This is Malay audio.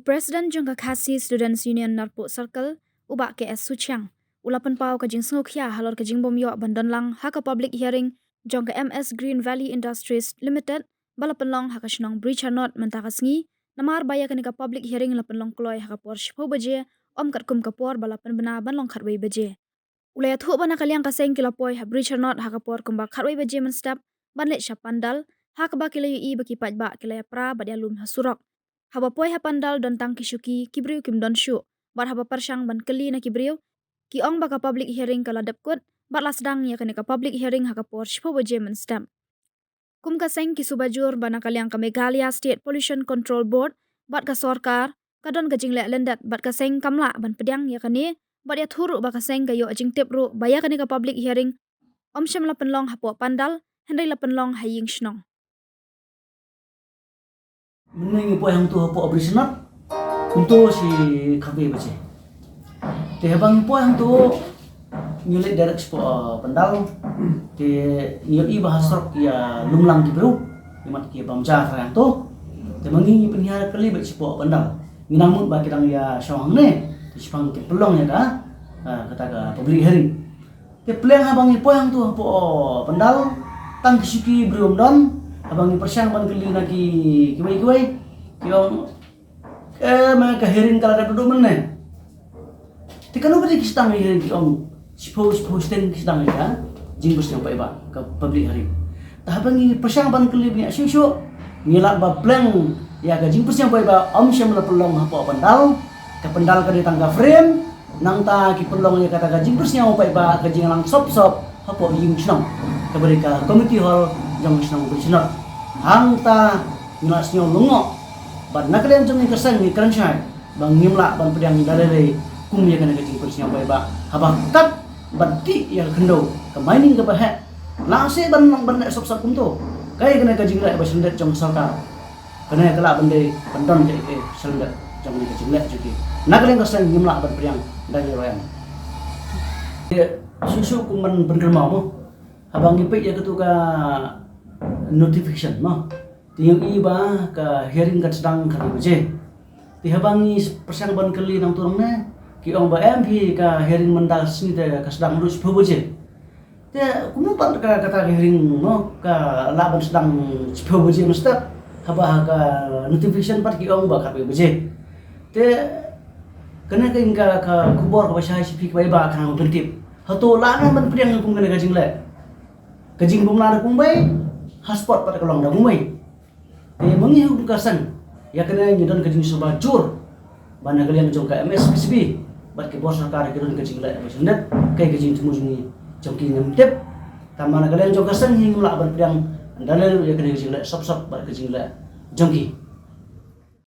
President jong ka khasi Students Union Narpo Circle ubak KS Suchang. Ulapan pau ka jing sngokya halor ka jing bom yo bandan lang ha ka public hearing jong ka MS Green Valley Industries Limited balapan long ha ka shnong bridge not mentakasngi namar baya ka ni ka public hearing lapan long kloy ha ka por shpo baje om kat kum ka por balapan bana ban long khatwei baje. Ulaya thu bana kalyang ka seng kilapoy ha bridge not ha ka por kum ba khatwei baje man step ban le shapandal ha ka ba kilayu I baki paj ba kilaya pra badya lum ha surok. Haba poi hapandal don tang kisuki kibriu kim don shu bar haba persang ban keli na kibriu ki ong baka public hearing kala dapkut bar lasdang ya kene ka public hearing haka por shpo baje men stamp kum ka seng ki subajur bana kalyang ka Meghalaya State Pollution Control Board bat ka sorkar kadon ka jingle lendat bat ka seng kamla ban pedang ya kene bat ya thuru baka seng ka yo ajing tip ru baya kene ka public hearing om sham la penlong hapo pandal hendai la penlong haying shnong Meneng po yang tu po operasional untuk si kafe baca. Tehbang po yang tu nyulit direct po pendal te nyoi bahasa ya lumlang ki bro imat ki bamja yang tu te mangi penyiar kali baca po pendal nginamut ba kidang ya syawang ne sipang ki pelong ya ka kata ka public hearing te plan abang po yang tu po pendal tang kisuki bro don abang persyang ban keli naki kiwai kiong mereka hearing kala da duduk meneh tikanu beri kistang hearing kiong suppose posting kistang ya jingbus yang pai ba ke public hearing tah abang persyang ban keli ni asyusyu ngilak ba plan ya ga jingbus yang pai ba om syam la pelong hapo pendal ka pendal ka ditang ka frame nang ta ki pelong ya kata ga jingbus yang pai ba ka jing lang sop hapo ying snong ka beri ka committee hall jong snong bersnot hangta ngasnyo lungo bad nakalian jong ni kesan ni kranchai bang ngimla ban pedang dalere kum ya kana kecing persnya bai ba habak kat batti ya kendo ke mining ke bahe lase ban sop kum to kai kana kecing la ba sendet jong sarkar kana kala bende bandon ke sendet jong ni kecing la juki nakalian kesan ngimla ban pedang dalere royan susu kuman bergerma mo habang ipik ya ketuka notification mah tiang iba ka hearing kat sedang kali baje ti habangi persang ban kali nang turungna ki ong ba MP ka hearing mendal sini te ka sedang lus baje te kumu pat ka kata hearing no ka laban sedang baje mesti haba ka notification pat ki ong ba ka baje te kena ka kubor ka basai sipi ka ba ka pentip hato lana ban priang kum kena gajing le gajing bum la kum bai hotspot pada kolong dah mumai. Mengi hukasan ya kena nyedon kajing subajur bana kalian jong ka MSPCB bat ke bos sarkar kedon kajing la sendet kai kajing temu jongki ngemtep tamana kalian jong kasan hing la ban pedang dalal ya kena kajing la sop bat kajing la jongki